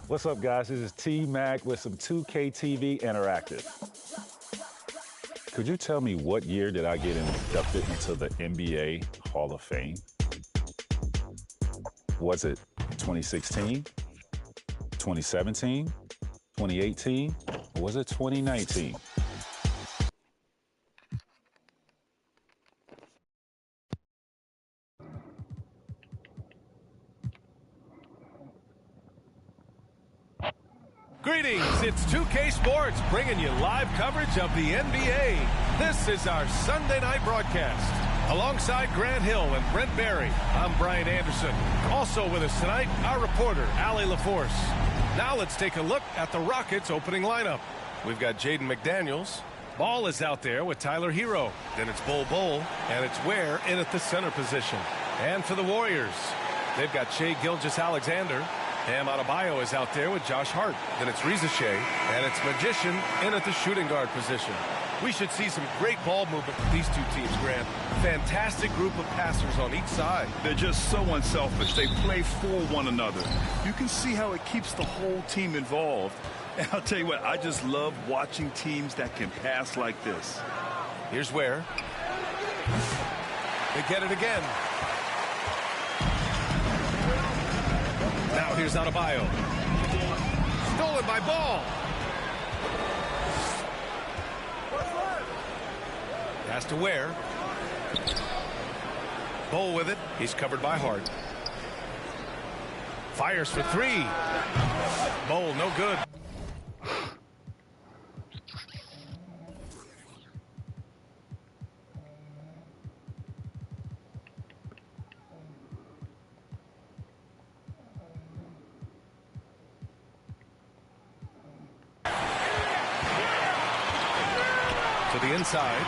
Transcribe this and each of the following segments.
What's up, guys? This is T-Mac with some 2K TV Interactive. Could you tell me what year did I get inducted into the NBA Hall of Fame? Was it 2016, 2017, 2018, or was it 2019? Greetings, it's 2K Sports bringing you live coverage of the NBA. This is our Sunday night broadcast. Alongside Grant Hill and Brent Barry, I'm Brian Anderson. Also with us tonight, our reporter, Allie LaForce. Now let's take a look at the Rockets' opening lineup. We've got Jaden McDaniels. Ball is out there with Tyler Hero. Then it's Bol, and it's Ware in at the center position. And for the Warriors, they've got Shae Gilgeous-Alexander. Bam Adebayo is out there with Josh Hart. Then it's Shae, and it's Magician in at the shooting guard position. We should see some great ball movement with these two teams, Grant. Fantastic group of passers on each side. They're just so unselfish. They play for one another. You can see how it keeps the whole team involved. And I'll tell you what, I just love watching teams that can pass like this. Here's Ware. They get it again. Now here's Adebayo. Stolen by Ball. Pass to Ware. Bol with it. He's covered by Hart. Fires for three. Bol, no good. To the inside.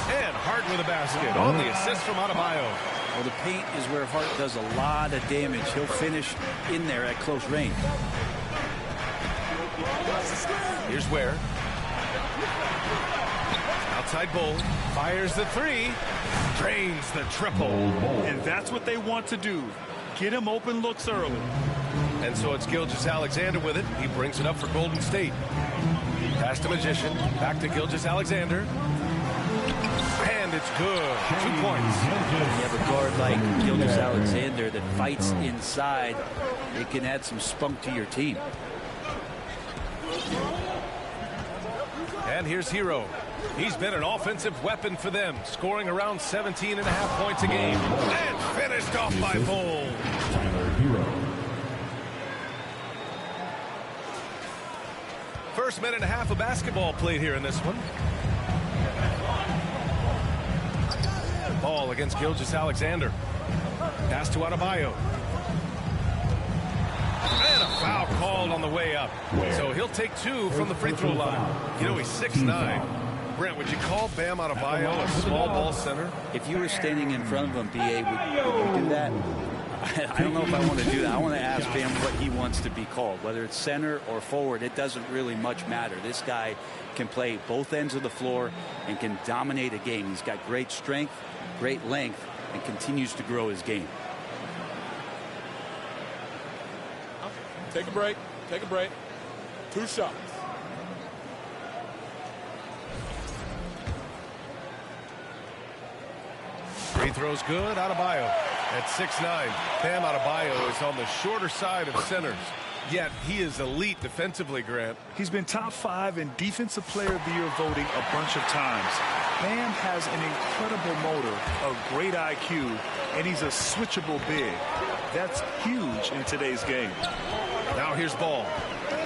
And Hart with a basket on the assist from Adebayo. Well, the paint is where Hart does a lot of damage. He'll finish in there at close range. Here's Ware. Outside Bol. Fires the three. Drains the triple. And that's what they want to do. Get him open looks early. And so it's Gilgeous-Alexander with it. He brings it up for Golden State. Pass to Magician. Back to Gilgeous-Alexander. And it's good. 2 points. You have a guard like Gilgeous-Alexander that fights inside. It can add some spunk to your team. And here's Hero. He's been an offensive weapon for them, scoring around 17.5 points a game. And finished off by Bol. First minute and a half of basketball played here in this one. Ball against Gilgeous-Alexander. Pass to Adebayo. And a foul called on the way up. So he'll take two from the free throw line. You know, he's 6'9". Brent, would you call Bam Adebayo a small ball center? If you were standing in front of him, B.A., would you do that? I don't know if I want to do that. I want to ask Bam what he wants to be called. Whether it's center or forward, it doesn't really much matter. This guy can play both ends of the floor and can dominate a game. He's got great strength, great length, and continues to grow his game. Take a break. Take a break. 2 shots. Free throw's good. Adebayo at 6'9". Bam Adebayo is on the shorter side of centers. Yet he is elite defensively, Grant. He's been top 5 in Defensive Player of the Year voting a bunch of times. Bam has an incredible motor, a great IQ, and he's a switchable big. That's huge in today's game. Now here's Ball.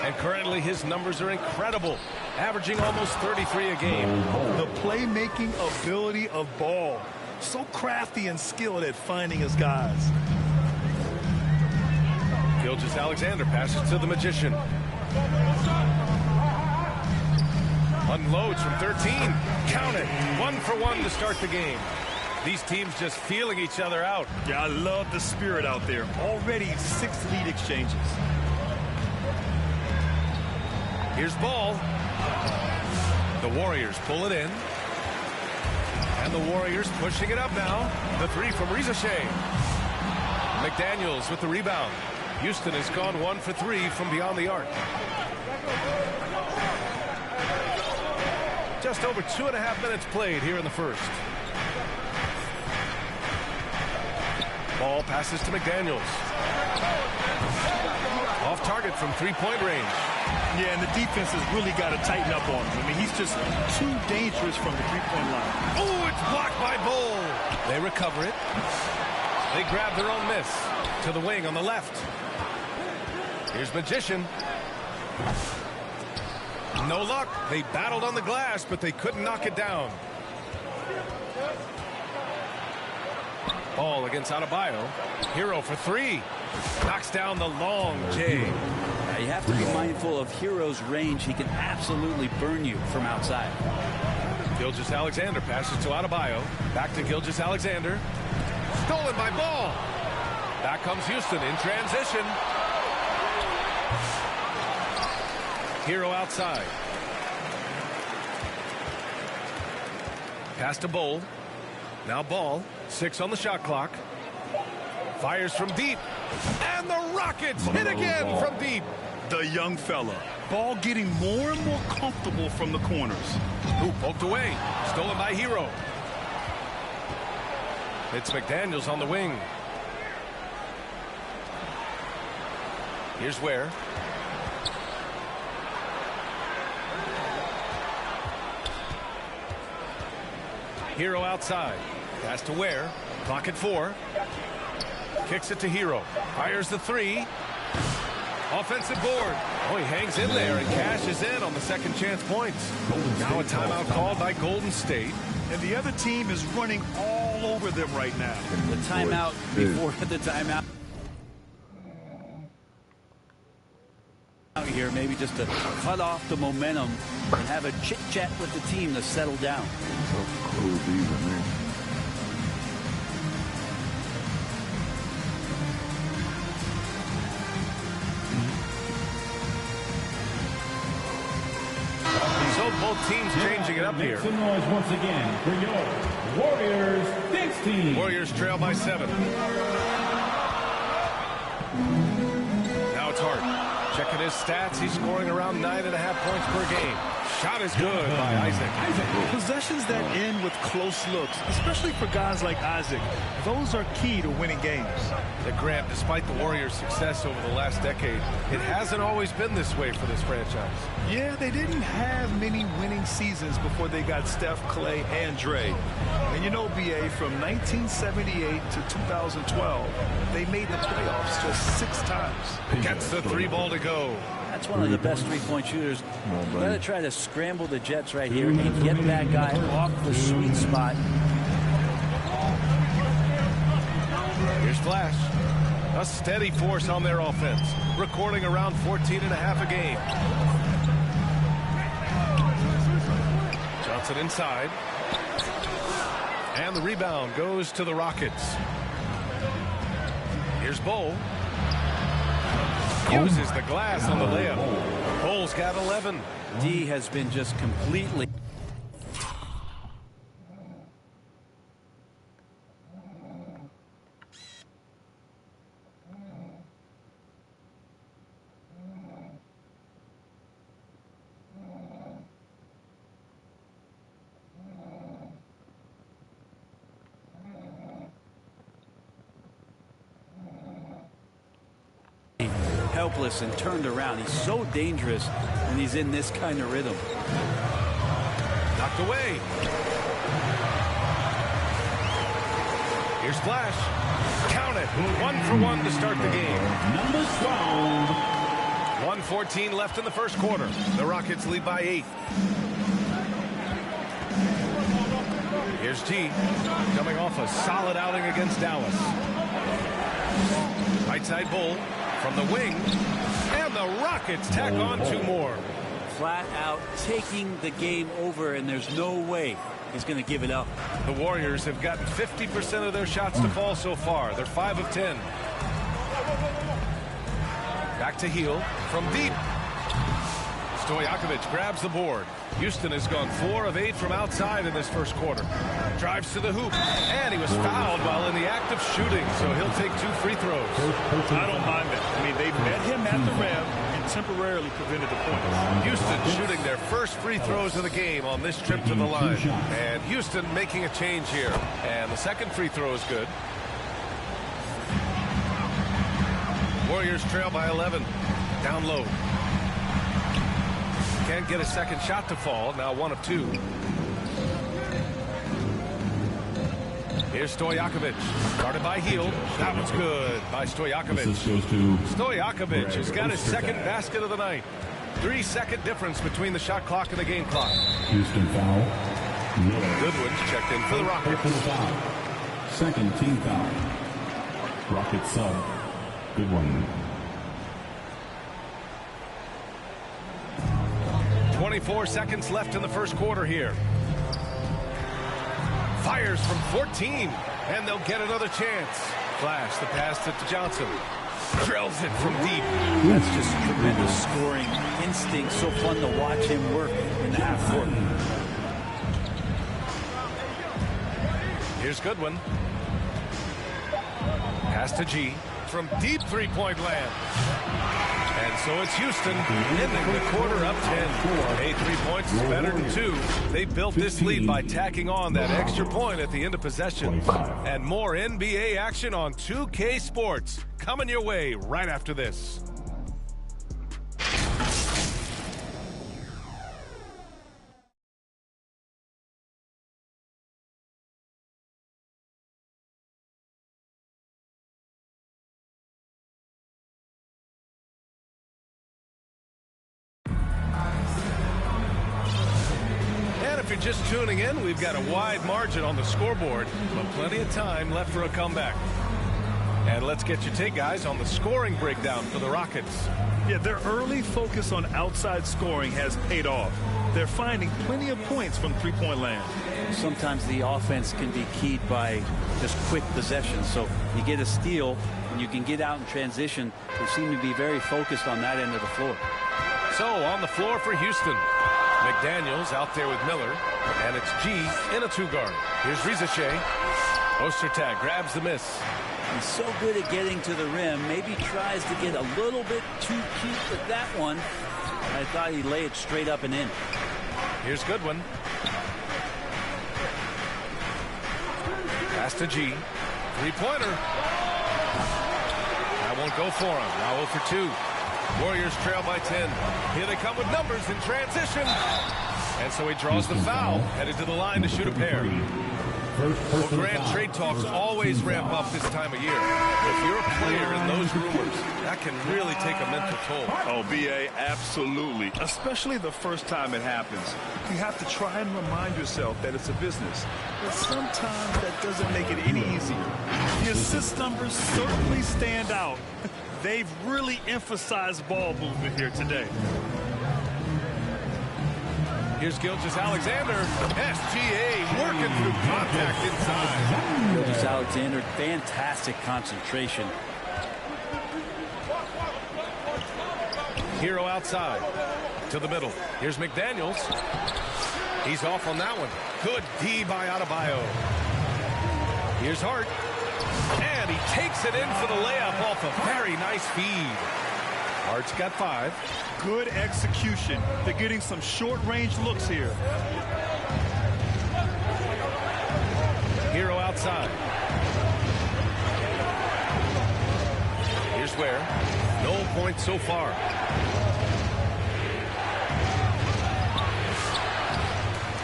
And currently his numbers are incredible, averaging almost 33 a game. The playmaking ability of Ball. So crafty and skilled at finding his guys. Gilgeous-Alexander passes to the Magician. Unloads from 13. Count it. 1 for 1 to start the game. These teams just feeling each other out. Yeah, I love the spirit out there. Already 6 lead exchanges. Here's Ball. The Warriors pull it in. And the Warriors pushing it up now. The 3 from Shae. McDaniels with the rebound. Houston has gone 1 for 3 from beyond the arc. Just over 2.5 minutes played here in the first. Ball passes to McDaniels. Off target from 3-point range. Yeah, and the defense has really got to tighten up on him. I mean, he's just too dangerous from the 3-point line. Oh, it's blocked by Ball. They recover it. They grab their own miss. To the wing on the left. Here's Magician. No luck. They battled on the glass, but they couldn't knock it down. Ball against Adebayo. Hero for 3. Knocks down the long J. You have to be mindful of Hero's range. He can absolutely burn you from outside. Gilgeous-Alexander passes to Adebayo. Back to Gilgeous-Alexander. Stolen by Ball. Back comes Houston in transition. Hero outside. Pass to Bold. Now Ball. 6 on the shot clock. Fires from deep. And the Rockets hit again from deep. The young fella. Ball getting more and more comfortable from the corners. Ooh, poked away. Stolen by Hero. It's McDaniels on the wing. Here's Ware. Hero outside. Pass to Ware. Clock at 4. Kicks it to Hero. Fires the 3. Offensive board. Oh, he hangs in there and cashes in on the second chance points. Now a timeout called by Golden State. And the other team is running all over them right now. The timeout before the timeout. Out here, maybe just to cut off the momentum and have a chit-chat with the team to settle down. So both teams changing it up here. Make some noise once again for your Warriors dance team. Warriors trail by 7. Now it's Hart. Checking his stats, he's scoring around 9.5 points per game. Shot is good by Isaac. Possessions that end with close looks, especially for guys like Isaac, those are key to winning games. The Grant, despite the Warriors' success over the last decade, it hasn't always been this way for this franchise. Yeah, they didn't have many winning seasons before they got Steph, Clay, and Dre. And you know, BA, from 1978 to 2012, they made the playoffs just 6 times. Gets the 3 ball to go. That's one of the best three-point shooters. Got to try to scramble the Jets right here and get that guy off the sweet spot. Here's Flash. A steady force on their offense, recording around 14.5 a game. Johnson inside. And the rebound goes to the Rockets. Here's Bowl. Uses the glass on the layup. Bowles got 11. D has been just completely... helpless and turned around. He's so dangerous when he's in this kind of rhythm. Knocked away. Here's Flash. Count it. 1 for 1 to start the game. Number 12. 1:14 left in the first quarter. The Rockets lead by 8. Here's G, coming off a solid outing against Dallas. Right side Bull from the wing, and the Rockets tack on 2 more. Flat out taking the game over, and there's no way he's going to give it up. The Warriors have gotten 50% of their shots to fall so far. They're 5 of 10. Back to Heel from deep. Stojakovic grabs the board. Houston has gone 4 of 8 from outside in this first quarter. Drives to the hoop, and he was fouled while in the act of shooting, so he'll take 2 free throws. I don't mind that. I mean, they met him at the rim and temporarily prevented the points. Houston shooting their first free throws of the game on this trip to the line. And Houston making a change here. And the second free throw is good. Warriors trail by 11. Down low. Can't get a second shot to fall. Now 1 of 2. Here's Stojakovic. Started by Heel. That was good by Stojakovic. Stojakovic has got his second basket of the night. 3-second difference between the shot clock and the game clock. Houston foul. Goodwin checked in for the Rockets. Second team foul. Rockets sub. Goodwin. 24 seconds left in the first quarter here. Fires from 14, and they'll get another chance. Flash, the pass to Johnson. Drills it from deep. That's just tremendous scoring instinct. So fun to watch him work in the half court. Here's Goodwin. Pass to G from deep three-point land. And so it's Houston ending the quarter up 10. Hey, 3 points is better than 2. They built this lead by tacking on that extra point at the end of possession. And more NBA action on 2K Sports coming your way right after this. If you're just tuning in, we've got a wide margin on the scoreboard, but plenty of time left for a comeback. And let's get your take, guys, on the scoring breakdown for the Rockets. Yeah, their early focus on outside scoring has paid off. They're finding plenty of points from three-point land. Sometimes the offense can be keyed by just quick possessions. So you get a steal and you can get out in transition. They seem to be very focused on that end of the floor. So on the floor for Houston, McDaniels out there with Miller, and it's G in a 2-guard. Here's Shae. Ostertag grabs the miss. He's so good at getting to the rim. Maybe tries to get a little bit too cute with that one. I thought he'd lay it straight up and in. Here's Goodwin. Pass to G. 3-pointer. That won't go for him. Now 0 for 2. Warriors trail by 10. Here they come with numbers in transition. And so he draws the foul, headed to the line to shoot a pair. Well, Grant, trade talks always ramp up this time of year. If you're a player in those rumors, that can really take a mental toll. Oh, B.A., absolutely. Especially the first time it happens. You have to try and remind yourself that it's a business. But sometimes that doesn't make it any easier. The assist numbers certainly stand out. They've really emphasized ball movement here today. Here's Gilgeous-Alexander. SGA working through contact inside. Gilgeous-Alexander, fantastic concentration. Hero outside to the middle. Here's McDaniels. He's off on that one. Good D by Adebayo. Here's Hart. And he takes it in for the layup off a very nice feed. Hart's got 5. Good execution. They're getting some short-range looks here. Hero outside. Here's Ware. No points so far.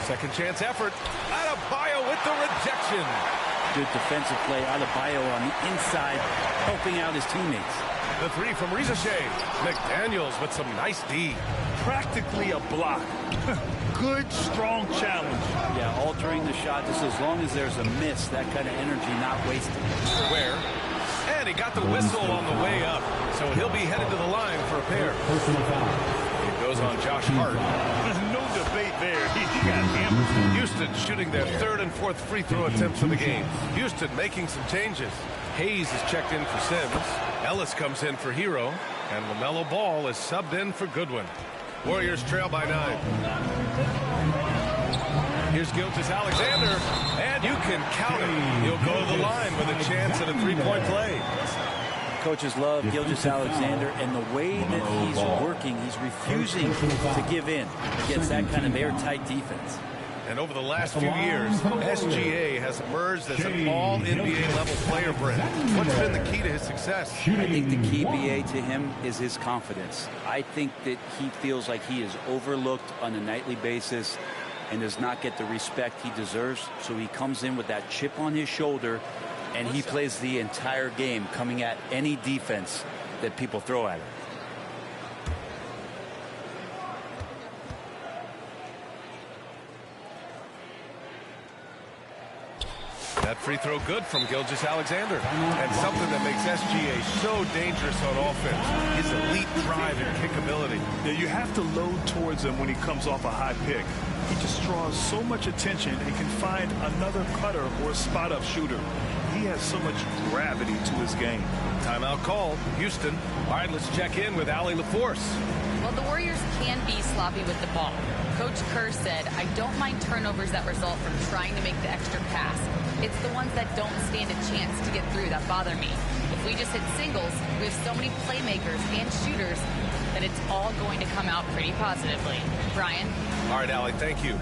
Second chance effort. Adebayo with the rejection. Good defensive play. Adebayo on the inside, helping out his teammates. The three from Shae. McDaniels with some nice D. Practically a block. Good, strong challenge. Yeah, altering the shot just as long as there's a miss. That kind of energy not wasted. Ware. And he got the whistle on the way up. So he'll be headed to the line for a pair. It goes on Josh Hart. No debate there. He got hammered. Houston shooting their third and fourth free throw attempts of the game. Houston making some changes. Hayes is checked in for Sims. Ellis comes in for Hero. And LaMelo Ball is subbed in for Goodwin. Warriors trail by 9. Here's Gilgeous-Alexander, and you can count it. He'll go to the line with a chance at a three-point play. Coaches love Gilgeous-Alexander, and the way that he's working, he's refusing to give in against that kind of airtight defense. And over the last few years, SGA has emerged as an all-NBA level player, Brent. What's been the key to his success? I think the key, BA, to him is his confidence. I think that he feels like he is overlooked on a nightly basis and does not get the respect he deserves. So he comes in with that chip on his shoulder, and he plays the entire game coming at any defense that people throw at him. That free throw good from Gilgeous-Alexander. And something that makes SGA so dangerous on offense. His elite drive and kickability. Yeah, you have to load towards him when he comes off a high pick. He just draws so much attention and can find another cutter or spot-up shooter. He has so much gravity to his game. Timeout called. Houston. All right, let's check in with Allie LaForce. Well, the Warriors can be sloppy with the ball. Coach Kerr said, I don't mind turnovers that result from trying to make the extra pass. It's the ones that don't stand a chance to get through that bother me. If we just hit singles, we have so many playmakers and shooters that it's all going to come out pretty positively. Brian? All right, Allie, thank you.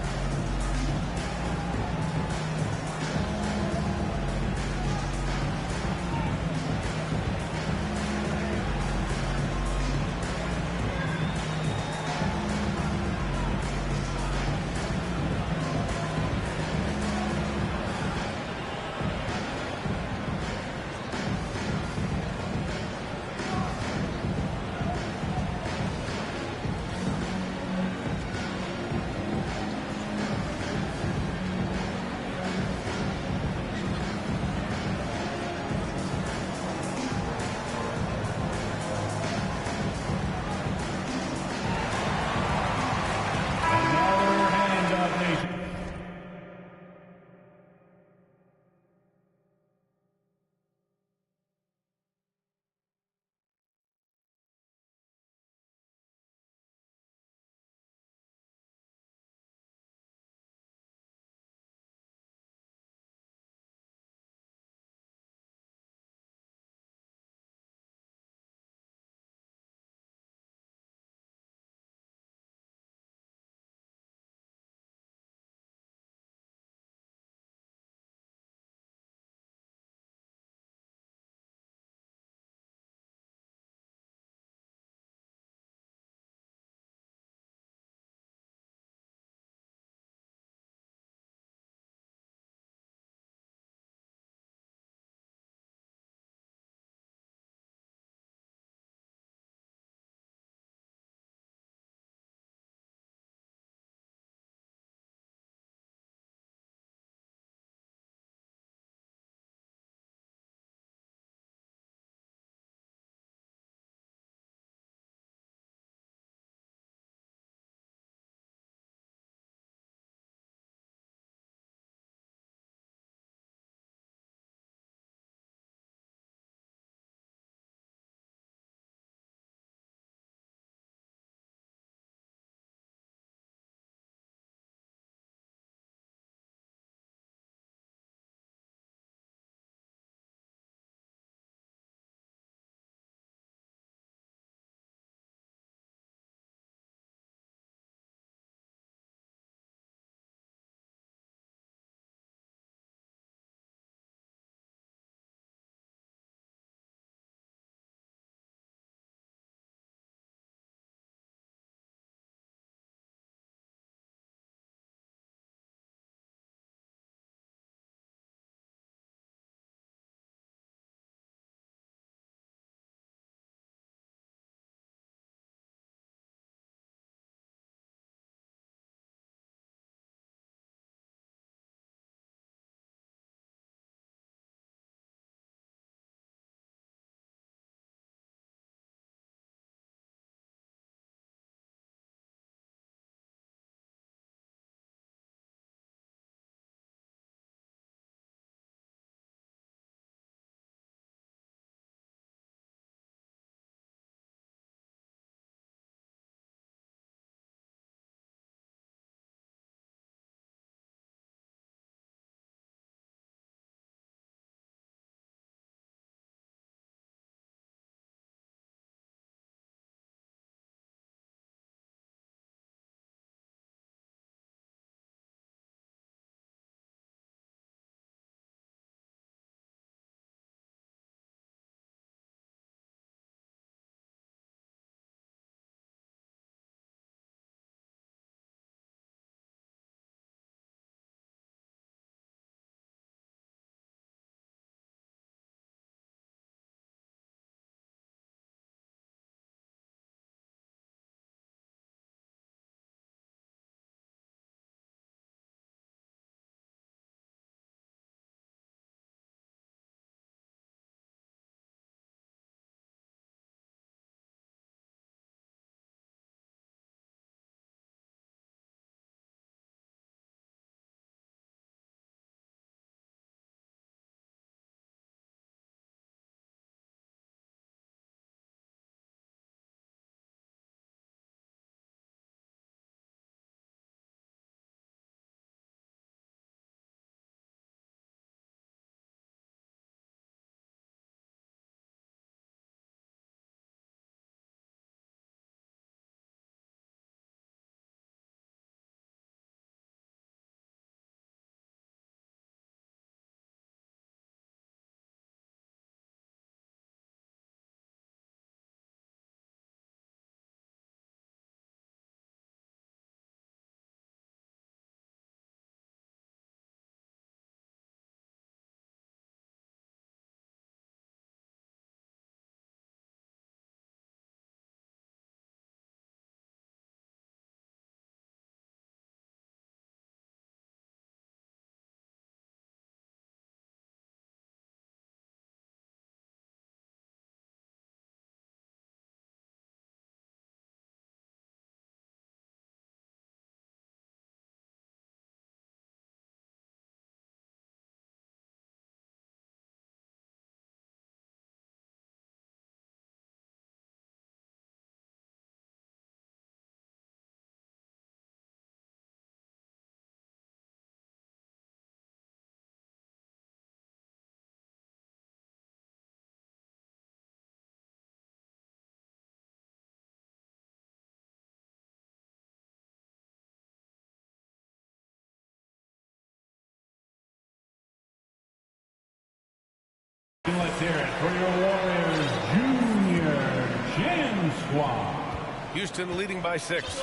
Houston leading by 6.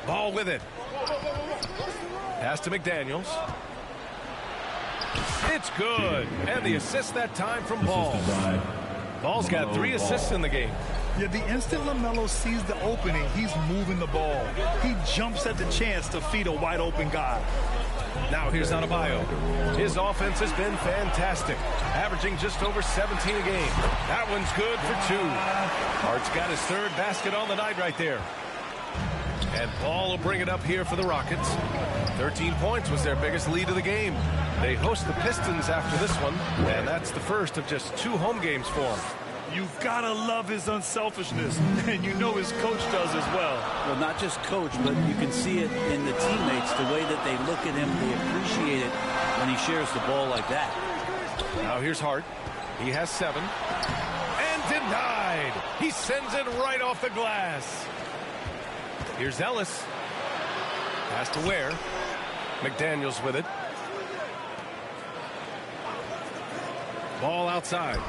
Ball with it. Pass to McDaniels. It's good. And the assist that time from Ball. Ball's got 3 assists in the game. Yeah, the instant LaMelo sees the opening, he's moving the ball. He jumps at the chance to feed a wide open guy. Now here's Adebayo. His offense has been fantastic, averaging just over 17 a game. That one's good for 2. Hart's got his 3rd basket on the night right there. And Ball will bring it up here for the Rockets. 13 points was their biggest lead of the game. They host the Pistons after this one, and that's the first of just 2 home games for them. You've got to love his unselfishness, and you know his coach does as well. Well, not just coach, but you can see it in the teammates, the way that they look at him. They appreciate it when he shares the ball like that. Now here's Hart. He has 7. And denied. He sends it right off the glass. Here's Ellis. Pass to Ware. McDaniels with it. Ball outside.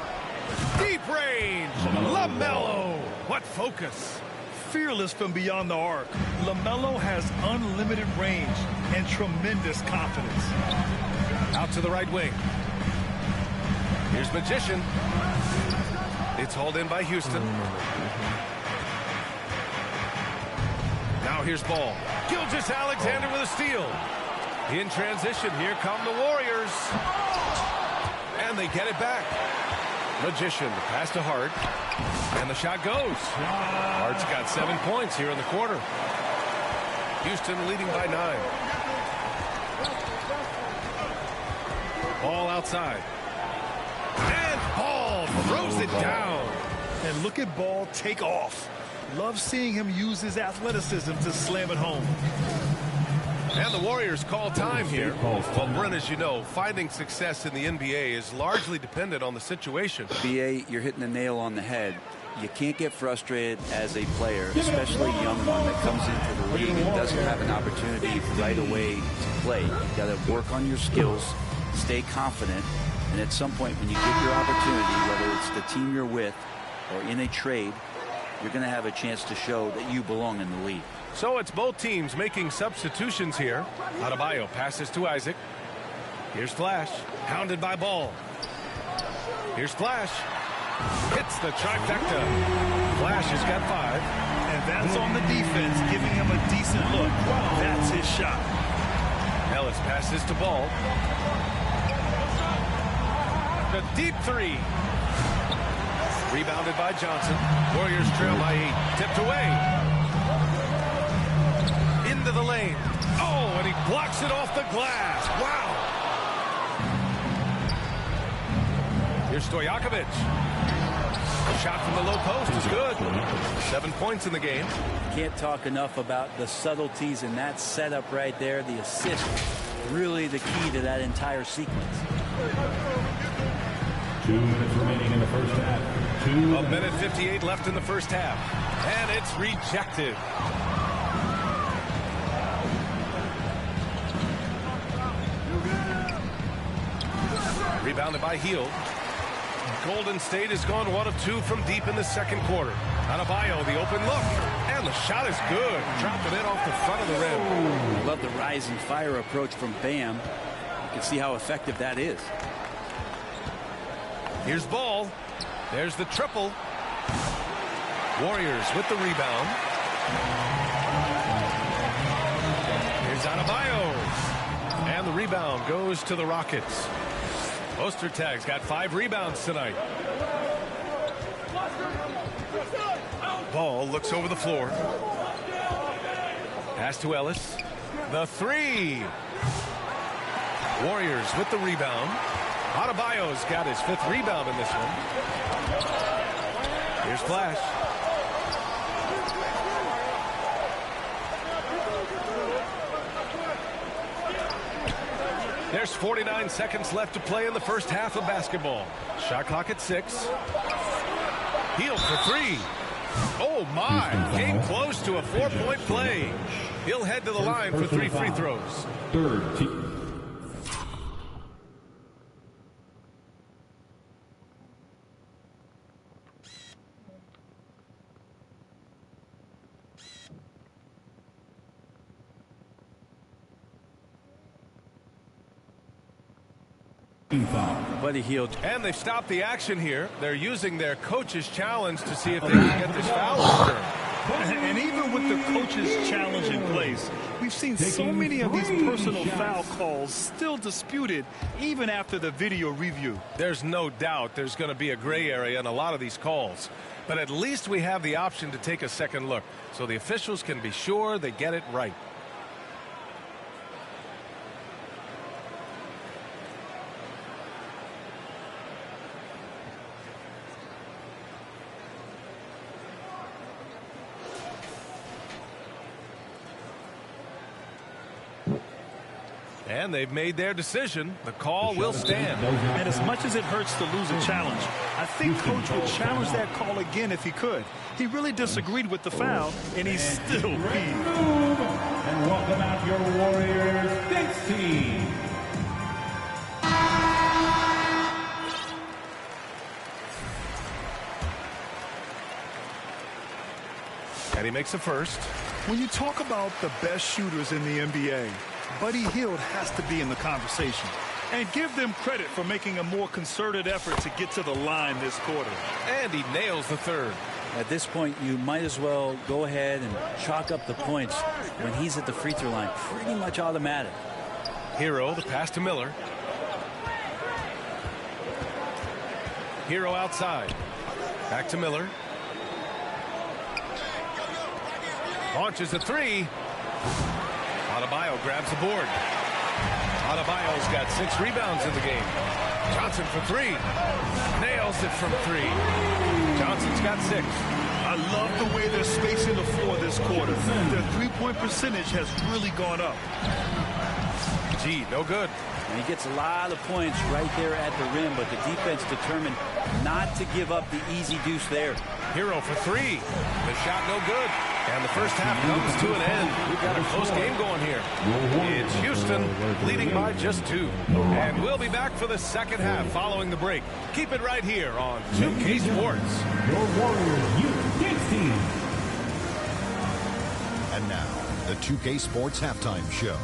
Deep range. LaMelo. What focus. Fearless from beyond the arc. LaMelo has unlimited range and tremendous confidence. Out to the right wing. Here's Magician. It's hauled in by Houston. Now here's Ball. Gilgeous-Alexander with a steal. In transition, here come the Warriors. And they get it back. Magician, pass to Hart. And the shot goes. Hart's got 7 points here in the quarter. Houston leading by 9. Ball outside. And Ball throws it down. And look at Ball take off. Love seeing him use his athleticism to slam it home. And the Warriors call time here. Well, Brent, as you know, finding success in the NBA is largely dependent on the situation. BA, you're hitting the nail on the head. You can't get frustrated as a player, especially a young one that comes into the league and doesn't have an opportunity right away to play. You've got to work on your skills, stay confident, and at some point when you get your opportunity, whether it's the team you're with or in a trade, you're going to have a chance to show that you belong in the league. So it's both teams making substitutions here. Adebayo passes to Isaac. Here's Flash, hounded by Ball. Here's Flash. Hits the trifecta. Flash has got 5. And that's on the defense, giving him a decent look. That's his shot. Ellis passes to Ball. The deep 3. Rebounded by Johnson. Warriors trail by 8. Tipped away. Into the lane. Oh, and he blocks it off the glass. Wow. Here's Stojakovic. A shot from the low post is good. 7 points in the game. Can't talk enough about the subtleties in that setup right there. The assist, really the key to that entire sequence. 2 minutes remaining in the first half. 1 minute 58 left in the first half. And it's rejected. Rebounded by Hield. Golden State has gone 1 of 2 from deep in the second quarter. Adebayo, the open look. And the shot is good. Dropping it off the front of the rim. I love the rising fire approach from Bam. You can see how effective that is. Here's Ball. There's the triple. Warriors with the rebound. Here's Adebayo. And the rebound goes to the Rockets. Ostertag's got 5 rebounds tonight. Ball looks over the floor. Pass to Ellis. The 3. Warriors with the rebound. Adebayo's got his 5th rebound in this one. Here's Flash. There's 49 seconds left to play in the first half of basketball. Shot clock at 6. Hield for 3. Oh my, came close to a 4-point play. He'll head to the line for 3 free throws. Third team. Buddy Hield. And they've stopped the action here. They're using their coach's challenge to see if they can get this foul overturned. And even with the coach's challenge in place, we've seen so many of these personal foul calls still disputed even after the video review. There's no doubt there's going to be a gray area in a lot of these calls. But at least we have the option to take a second look so the officials can be sure they get it right. And they've made their decision. The call will stand. And as much as it hurts to lose a challenge, I think Coach would challenge that call again if he could. He really disagreed with the foul, and he's still peeved. And welcome out your Warriors 16. And he makes a first. When you talk about the best shooters in the NBA, Buddy Hield has to be in the conversation. And give them credit for making a more concerted effort to get to the line this quarter. And he nails the third. At this point, you might as well go ahead and chalk up the points when he's at the free throw line. Pretty much automatic. Hero, the pass to Miller. Hero outside. Back to Miller. Launches a three. Adebayo grabs the board. Adebayo's got 6 rebounds in the game. Johnson for 3. Nails it from 3. Johnson's got 6. I love the way they're spacing the floor this quarter. Their three-point percentage has really gone up. Gee, no good. And he gets a lot of points right there at the rim, but the defense determined not to give up the easy deuce there. Hero for 3. The shot no good. And the first half comes to an end. We've got a close game going here. It's Houston leading by just 2. And we'll be back for the second half following the break. Keep it right here on 2K Sports. Your Warriors U16. And now, the 2K Sports Halftime Show.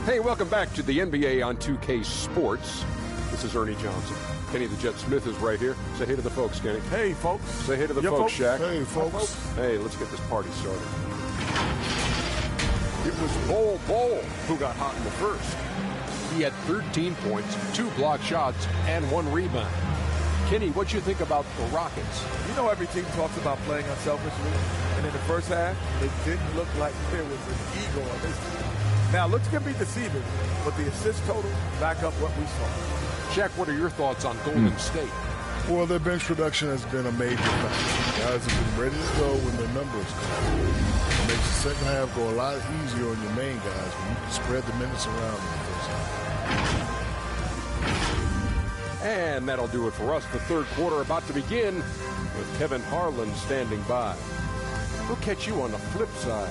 Hey, welcome back to the NBA on 2K Sports. This is Ernie Johnson. Kenny the Jet Smith is right here. Say hey to the folks, Kenny. Hey, folks. Say hey to the folks, Shaq. Hey, folks. Hey, let's get this party started. It was Bol who got hot in the first. He had 13 points, 2 block shots, and 1 rebound. Kenny, what you think about the Rockets? You know, every team talks about playing unselfishly, and in the first half, it didn't look like there was an ego on this team. Now, looks can be deceiving, but the assist total back up what we saw. Shaq, what are your thoughts on Golden State? Well, their bench production has been a major factor. Guys have been ready to go when their numbers come. It makes the second half go a lot easier on your main guys when you can spread the minutes around in the first half. And that'll do it for us. The third quarter about to begin with Kevin Harlan standing by. We'll catch you on the flip side.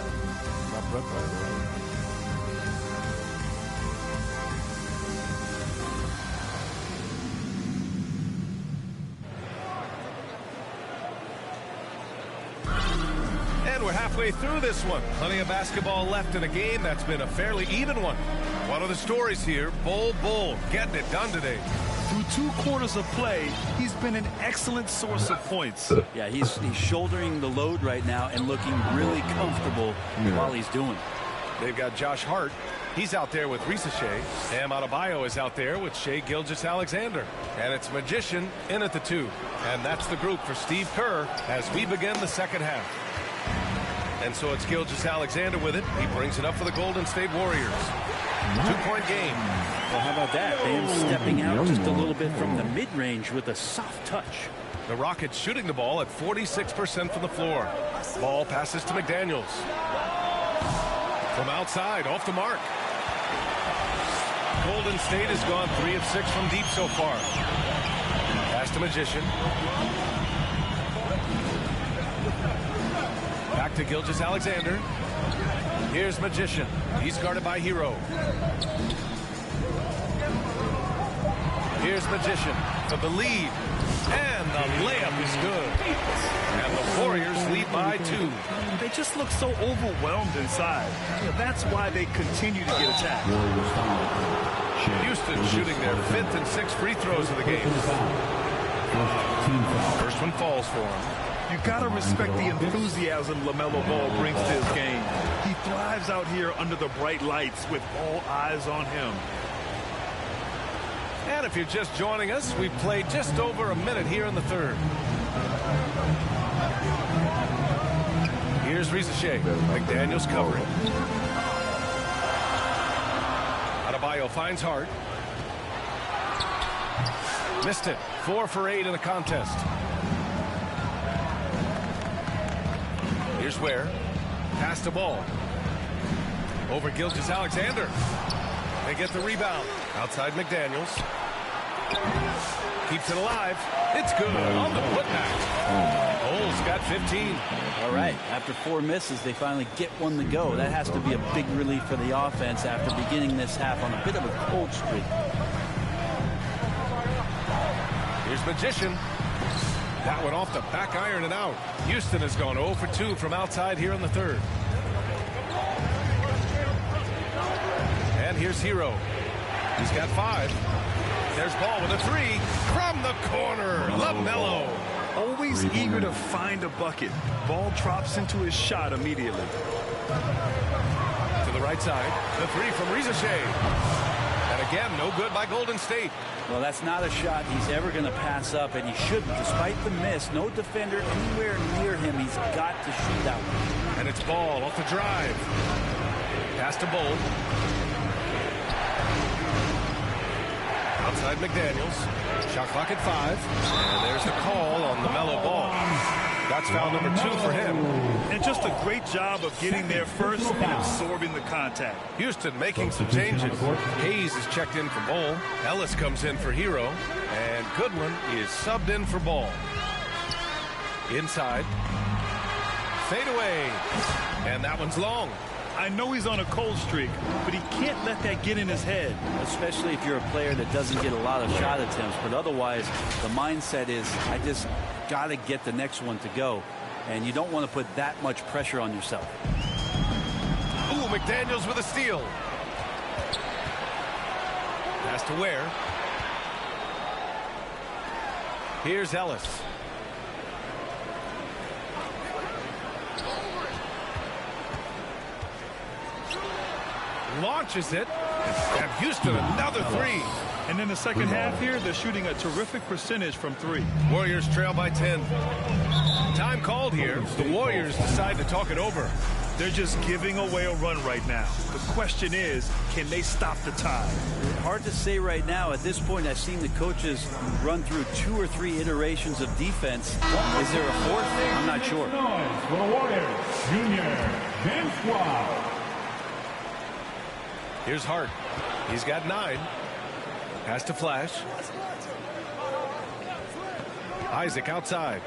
We're halfway through this one. Plenty of basketball left in a game that's been a fairly even one. One of the stories here, Bol getting it done today. Through 2 quarters of play, he's been an excellent source of points. Yeah, he's shouldering the load right now and looking really comfortable while he's doing it. They've got Josh Hart. He's out there with Shae. Sam Adebayo is out there with Shae Gilgeous-Alexander. And it's Magician in at the 2. And that's the group for Steve Kerr as we begin the second half. And so it's Gilgeous-Alexander with it. He brings it up for the Golden State Warriors. 2-point game. Well, how about that? Bam stepping out just a little bit from the mid-range with a soft touch. The Rockets shooting the ball at 46% from the floor. Ball passes to McDaniels. From outside, off the mark. Golden State has gone 3 of 6 from deep so far. Pass to Magician. Back to Gilgeous-Alexander. Here's Magician. He's guarded by Hero. Here's Magician for the lead. And the layup is good. And the Warriors lead by 2. They just look so overwhelmed inside. That's why they continue to get attacked. Houston shooting their 5th and 6th free throws of the game. First one falls for him. You got to respect the enthusiasm LaMelo Ball brings to his game. He thrives out here under the bright lights with all eyes on him. And if you're just joining us, we've played just over a minute here in the 3rd. Here's Shae. McDaniels covering. Adebayo finds Hart. Missed it. 4 for 8 in the contest. Here's Ware. Pass the ball. Over Gilgeous-Alexander. They get the rebound. Outside McDaniels. Keeps it alive. It's good on the putback. Hole's got 15. All right. After 4 misses, they finally get one to go. That has to be a big relief for the offense after beginning this half on a bit of a cold streak. Here's Magician. That one off the back iron and out. Houston has gone 0 for 2 from outside here in the 3rd. And here's Hero. He's got 5. There's Ball with a 3 from the corner. LaMelo. Always eager to find a bucket. Ball drops into his shot immediately. To the right side. The 3 from Shae. And again, no good by Golden State. Well, that's not a shot he's ever going to pass up, and he shouldn't. Despite the miss, no defender anywhere near him. He's got to shoot that one. And it's Ball off the drive. Pass to Bowl. Outside McDaniels. Shot clock at 5. And there's the call on LaMelo Ball. That's foul number 2 for him. And just a great job of getting there first and absorbing the contact. Houston making some changes. Hayes is checked in for Bowl. Ellis comes in for Hero. And Goodwin is subbed in for Ball. Inside. Fade away. And that one's long. I know he's on a cold streak, but he can't let that get in his head. Especially if you're a player that doesn't get a lot of shot attempts. But otherwise, the mindset is, I just got to get the next one to go. And you don't want to put that much pressure on yourself. Ooh, McDaniels with a steal. Pass to Ware. Here's Ellis. Launches it. And Houston another 3. And in the second half here, they're shooting a terrific percentage from 3. Warriors trail by 10. Time called here. The Warriors decide to talk it over. They're just giving away a run right now. The question is, can they stop the tide? Hard to say right now. At this point, I've seen the coaches run through 2 or 3 iterations of defense. Is there a 4th? I'm not sure. For the Warriors, Junior James Ward. Here's Hart. He's got 9. Pass to Flash. Isaac outside.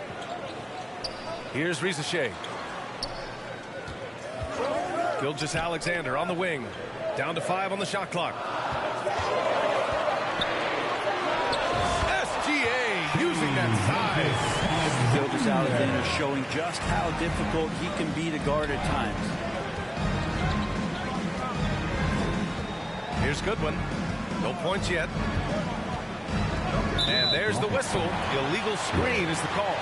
Here's Shae. Gilgeous-Alexander on the wing. Down to 5 on the shot clock. SGA using that size. Gilgeous-Alexander showing just how difficult he can be to guard at times. Here's Goodwin. No points yet. And there's the whistle. Illegal screen is the call.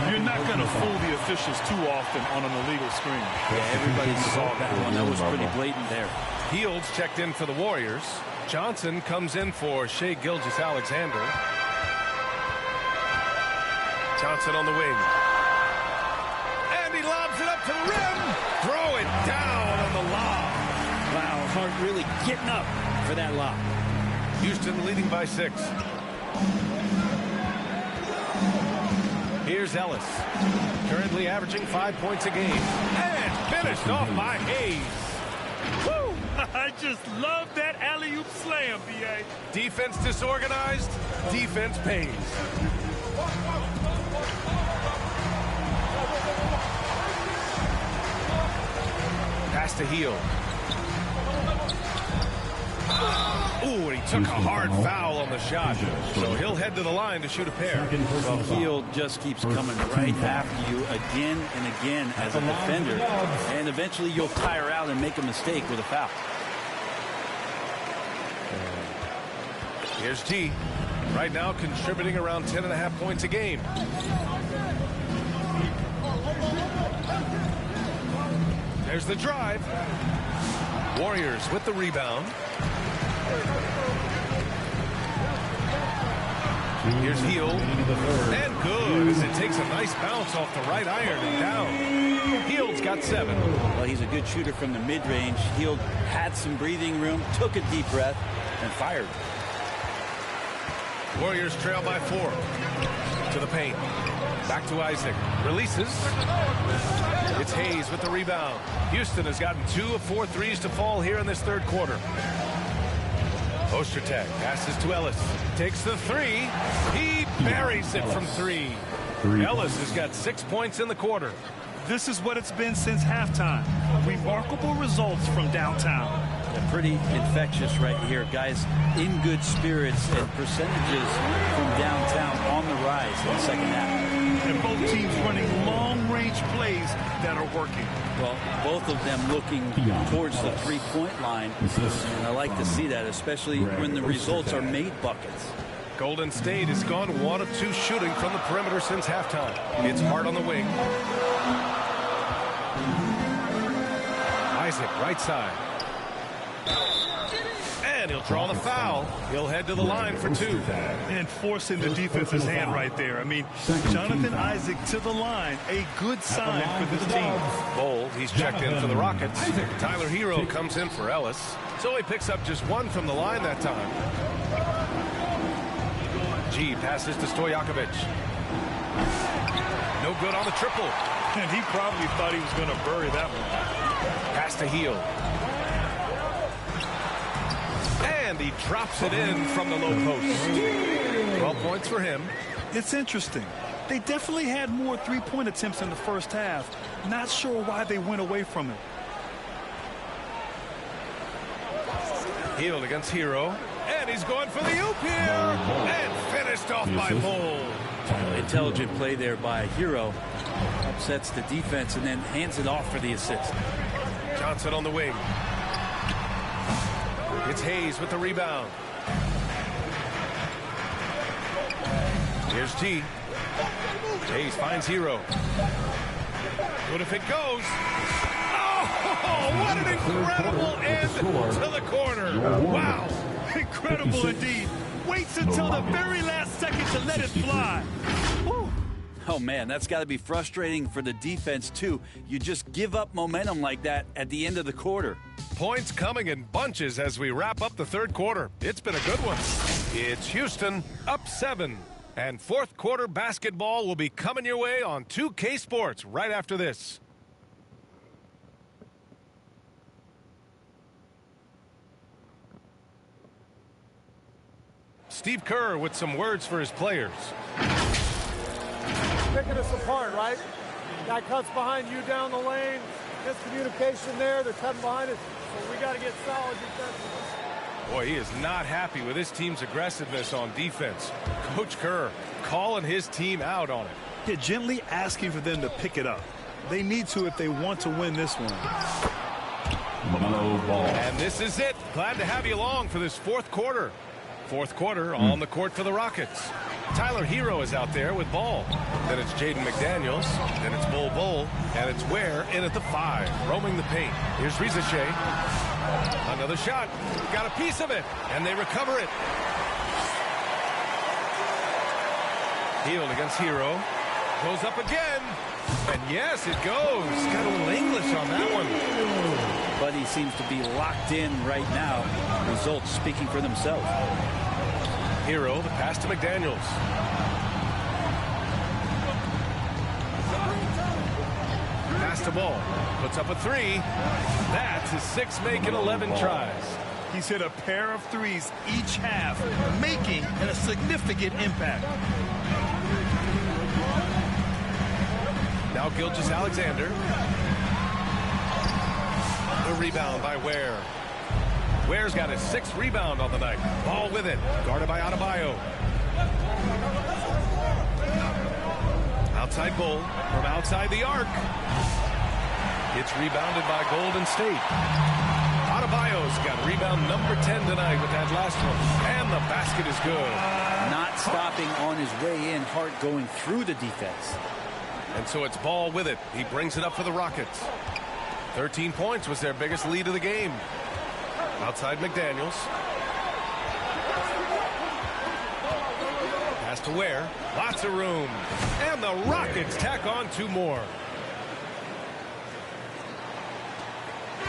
You're not going to fool the officials too often on an illegal screen. Yeah, everybody saw that one. That was pretty blatant there. Fields checked in for the Warriors. Johnson comes in for Shae Gilgeous-Alexander. Johnson on the wing. And he lobs it up to the rim. Throw it down on the lob. Wow, Hart really getting up for that lob. Houston leading by 6. Here's Ellis. Currently averaging 5 points a game. And finished off by Hayes. Woo! I just love that alley-oop slam, B.A. Defense disorganized. Defense pays. Pass to Heel. Ooh, and he took a hard foul on the shot. So he'll head to the line to shoot a pair. Well, Hield just keeps coming right after you again and again as a defender. And eventually you'll tire out and make a mistake with a foul. Here's G. Right now contributing around 10.5 points a game. There's the drive. Warriors with the rebound. Here's Hield. And good as it takes a nice bounce off the right iron and down. Hield's got 7. Well, he's a good shooter from the mid-range. Hield had some breathing room, took a deep breath, and fired. Warriors trail by 4. To the paint. Back to Isaac. Releases. It's Hayes with the rebound. Houston has gotten 2 of 4 threes to fall here in this third quarter. Ostertag passes to Ellis. Takes the 3. He buries it from 3. Ellis has got 6 points in the quarter. This is what it's been since halftime. Remarkable results from downtown. They're pretty infectious right here. Guys in good spirits and percentages from downtown on the rise in the second half. And both teams running long-range plays that are working. Well, both of them looking towards the three-point line. And I like to see that, especially when the results are made buckets. Golden State has gone 1 of 2 shooting from the perimeter since halftime. It's Hart on the wing. Isaac, right side. And he'll draw the foul. He'll head to the line for 2. And forcing the defense's hand right there. I mean, Jonathan Isaac to the line. A good sign for this team. Bold, he's checked in for the Rockets. Tyler Hero comes in for Ellis. So he picks up just 1 from the line that time. G passes to Stojakovic. No good on the triple. And he probably thought he was going to bury that one. Pass to Hield. And he drops it in from the low post. 12 points for him. It's interesting. They definitely had more three-point attempts in the first half. Not sure why they went away from it. Hield against Hero. And he's going for the oop here. And finished off by Bold. Intelligent play there by Hero. Upsets the defense and then hands it off for the assist. Johnson on the wing. It's Hayes with the rebound. Here's T. Hayes finds Hero. What if it goes? Oh, what an incredible end to the corner. Wow. Incredible indeed. Waits until the very last second to let it fly. Woo. Oh, man, that's got to be frustrating for the defense, too. You just give up momentum like that at the end of the quarter. Points coming in bunches as we wrap up the third quarter. It's been a good one. It's Houston up 7. And fourth quarter basketball will be coming your way on 2K Sports right after this. Steve Kerr with some words for his players. Picking us apart, right? Guy cuts behind you down the lane. Miscommunication there. They're cutting behind us. So we got to get solid defensively. Boy, he is not happy with his team's aggressiveness on defense. Coach Kerr calling his team out on it. Yeah, gently asking for them to pick it up. They need to if they want to win this one. LaMelo Ball. And this is it. Glad to have you along for this fourth quarter. Fourth quarter on the court for the Rockets. Tyler Hero is out there with ball. Then it's Jaden McDaniels. Then it's Bull. And it's Ware in at the 5, roaming the paint. Here's Shae. Another shot. Got a piece of it. And they recover it. Hield against Hero. Goes up again. And yes, it goes. Got a little English on that one. But he seems to be locked in right now. Results speaking for themselves. Hero, the pass to McDaniels. Pass to Ball. Puts up a 3. That's his 6th make in 11 tries. He's hit a pair of threes each half, making a significant impact. Now Gilgeous-Alexander. The rebound by Ware. Ware's got his 6th rebound on the night. Ball with it. Guarded by Dpoy1. Outside Bull from outside the arc. It's rebounded by Golden State. Dpoy1's got rebound number 10 tonight with that last one. And the basket is good. Not stopping on his way in. Hart going through the defense. And so it's Ball with it. He brings it up for the Rockets. 13 points was their biggest lead of the game. Outside McDaniels. Pass to Ware. Lots of room. And the Rockets tack on 2 more.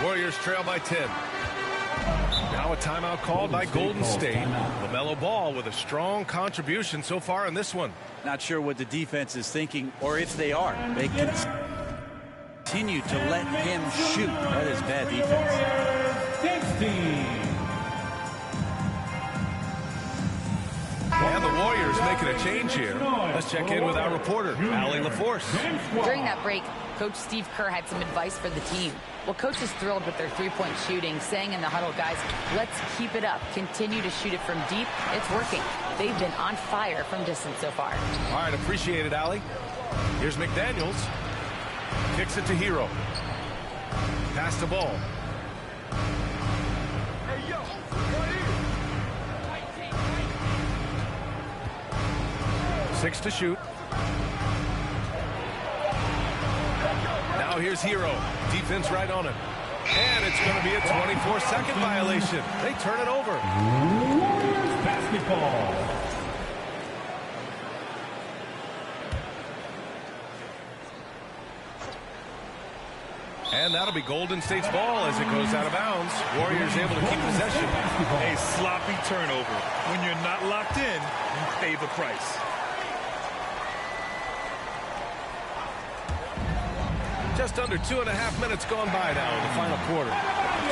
Warriors trail by 10. Now a timeout called by Golden State. LaMelo Ball with a strong contribution so far in this one. Not sure what the defense is thinking, or if they are. They continue to let him shoot. That is bad defense. 16. And the Warriors making a change here. Let's check in with our reporter, Allie LaForce. During that break, Coach Steve Kerr had some advice for the team. Well, Coach is thrilled with their three-point shooting, saying in the huddle, guys, let's keep it up. Continue to shoot it from deep. It's working. They've been on fire from distance so far. All right, appreciate it, Allie. Here's McDaniels. Kicks it to Hero. Pass the ball. 6 to shoot. Now here's Hero. Defense right on him. And it's going to be a 24-second violation. They turn it over. Warriors basketball. And that'll be Golden State's ball as it goes out of bounds. Warriors able to keep possession. A sloppy turnover. When you're not locked in, you pay the price. Just under 2.5 minutes gone by now in the final quarter.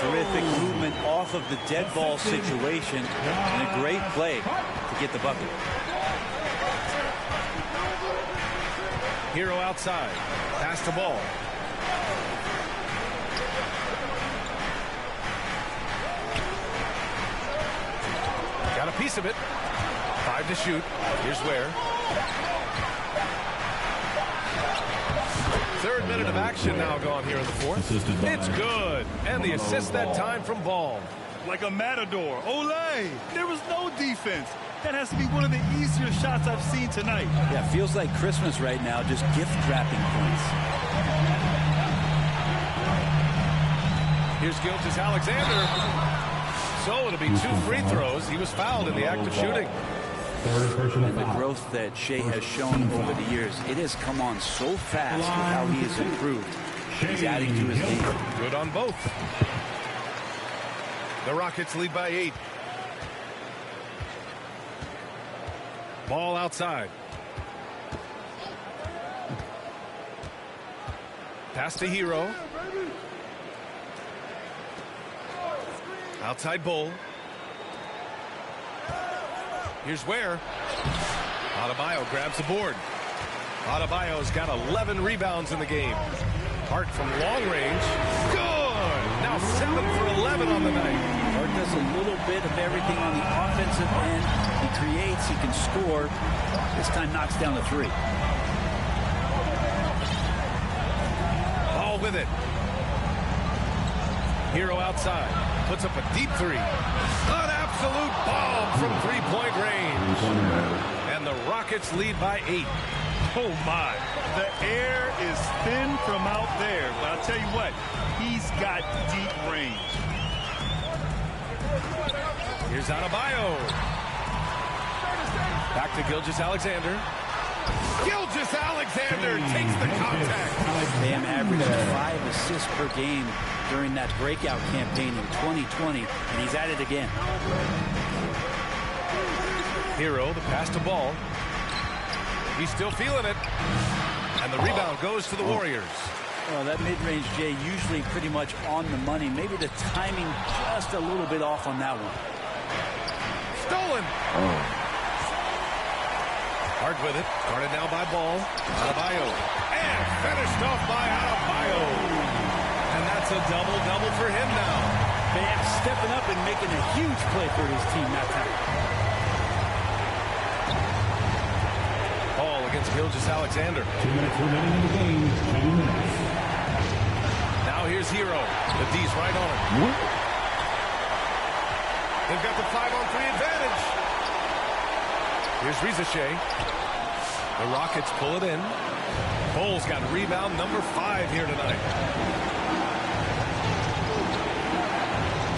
Terrific movement off of the dead ball situation and a great play to get the bucket. Hero outside. Pass the ball. Got a piece of it. 5 to shoot. Here's Ware. 3rd minute of action now gone here in the 4th. It's good. And the assist that time from Ball. Like a matador. Olay! There was no defense. That has to be one of the easier shots I've seen tonight. Yeah, feels like Christmas right now, just gift wrapping points. Here's Gilgeous-Alexander. So it'll be 2 free throws. He was fouled in the act of shooting. And the growth that Shae has shown over the years, it has come on so fast with how he has improved. He's adding to his game. Good on both. The Rockets lead by 8. Ball outside. Pass to Hero. Outside Bull. Here's Ware. Dpoy1 grabs the board. Dpoy1's got 11 rebounds in the game. Hart from long range. Good! Now 7 for 11 on the night. Hart does a little bit of everything on the offensive end. He creates, he can score. This time knocks down the 3. Ball with it. Hero outside. Puts up a deep 3. An absolute bomb from 3-point range. And the Rockets lead by 8. Oh, my. The air is thin from out there. But I'll tell you what, he's got deep range. Here's Dpoy1. Back to Gilgeous-Alexander. Gilgeous-Alexander takes the contact. Bam averaged 5 assists per game during that breakout campaign in 2020, and he's at it again. Hero, the pass to Ball. He's still feeling it. And the rebound goes to the Warriors. Well, that mid-range, Jay, usually pretty much on the money. Maybe the timing just a little bit off on that one. Stolen. Hart with it. Guarded now by Ball. Dpoy1. And finished off by Dpoy1. And that's a double-double for him now. Bam stepping up and making a huge play for his team that time. Ball against Gilgeous-Alexander. 2 minutes remaining in the game. 2 minutes. Now here's Hero. The D's right on him. They've got the 5-on-3 advantage. Here's Shae. The Rockets pull it in. Bull's got rebound number 5 here tonight.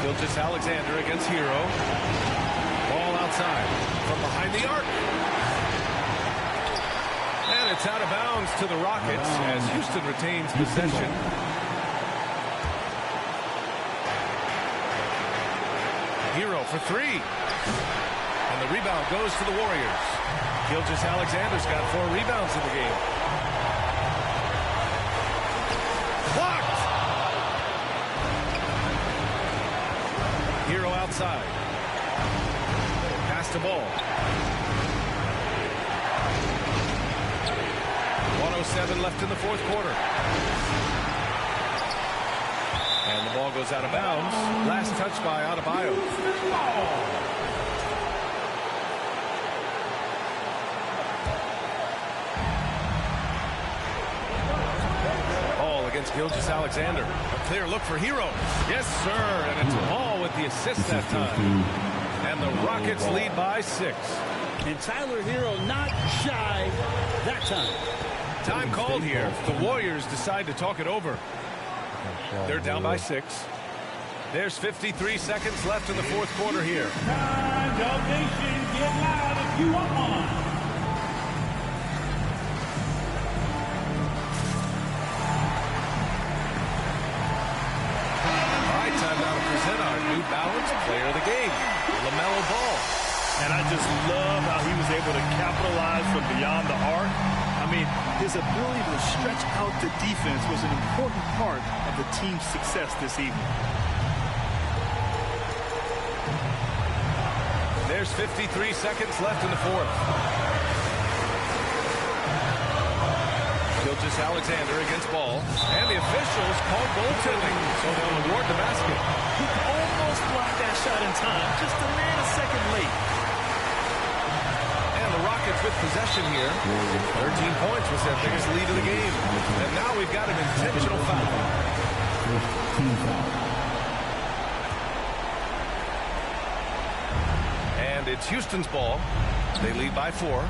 Gilgeous-Alexander against Hero. Ball outside from behind the arc. And it's out of bounds to the Rockets as Houston retains possession. Hero for 3. And the rebound goes to the Warriors. Gilgeous-Alexander's got 4 rebounds in the game. Blocked! Hero outside. Pass to Ball. 1:07 left in the 4th quarter. And the ball goes out of bounds. Last touch by Dpoy1. Ball against Gilgeous-Alexander. A clear look for Hero. Yes, sir. And it's Ball with the assist that time. And the Rockets lead by 6. And Tyler Hero not shy that time. Time called here. The Warriors decide to talk it over. They're down by 6. There's 53 seconds left in the 4th quarter here. Time, Dog Nation, get loud if you want one. All right, time now to present our New Balance Player of the Game, LaMelo Ball. And I just love how he was able to capitalize from beyond the arc. I mean, his ability to stretch out the defense was an important part of the team's success this evening. There's 53 seconds left in the 4th. Gilgeous-Alexander against Ball. And the officials called goaltending, so they'll award the basket. He almost blocked that shot in time, just a nanosecond late. And the Rockets with possession here. 13 points was their biggest lead of the game. And now we've got an intentional foul. Team foul. And it's Houston's ball. They lead by 4.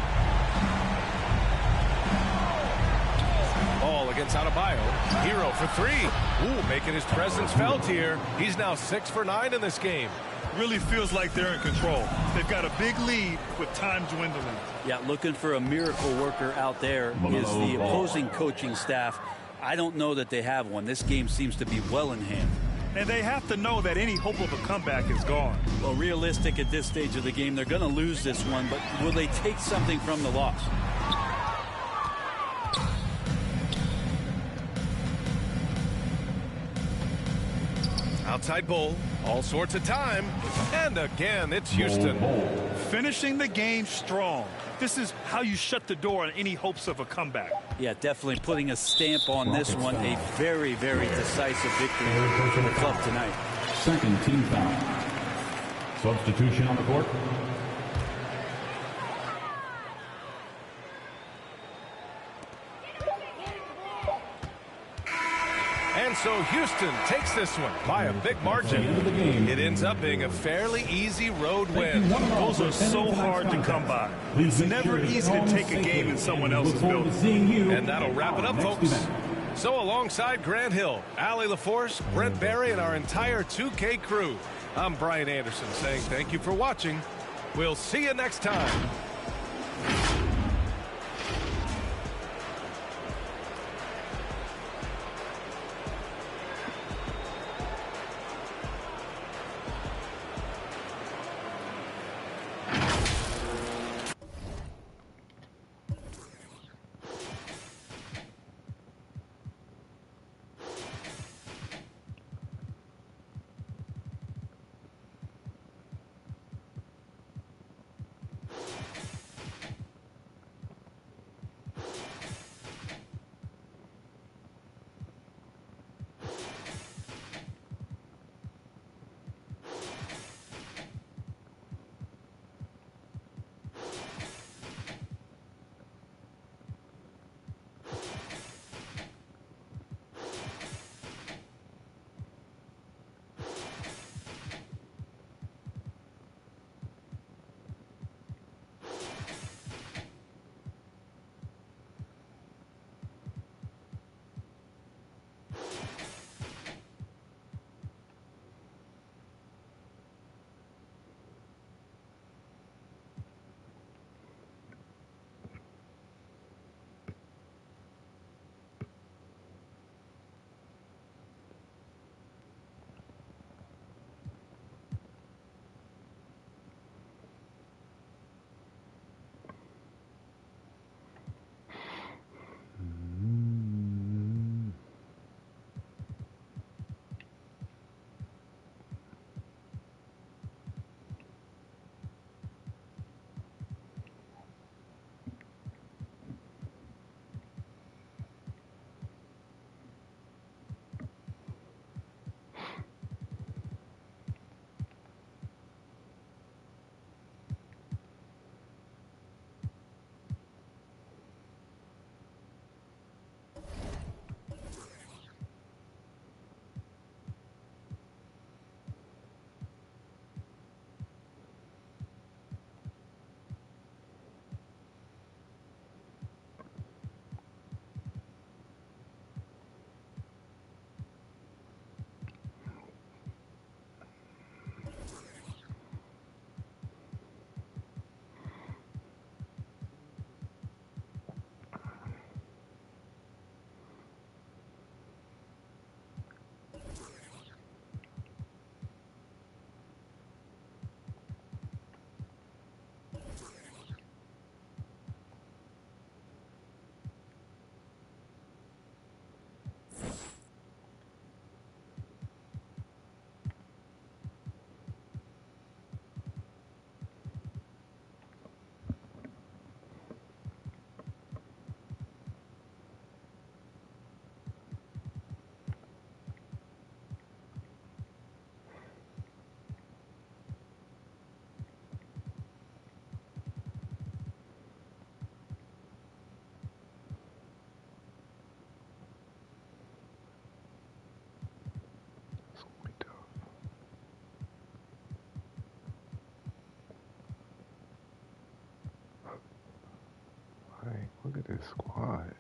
Ball against Dpoy1. Hero for 3. Ooh, making his presence felt here. He's now 6 for 9 in this game. Really feels like they're in control. They've got a big lead with time dwindling. Yeah, looking for a miracle worker out there is the opposing coaching staff. I don't know that they have one. This game seems to be well in hand. And they have to know that any hope of a comeback is gone. Well, realistic at this stage of the game, they're going to lose this one, but will they take something from the loss? Outside Bull, all sorts of time, and again it's Houston. Finishing the game strong. This is how you shut the door on any hopes of a comeback. Yeah, definitely putting a stamp on this one. A very, very decisive victory for the club tonight. Second team foul. Substitution on the court. And so Houston takes this one by a big margin. It ends up being a fairly easy road win. Those are so hard to come by. It's never easy to take a game in someone else's building. And that'll wrap it up, folks. So alongside Grant Hill, Allie LaForce, Brent Barry, and our entire 2K crew, I'm Brian Anderson saying thank you for watching. We'll see you next time. squad.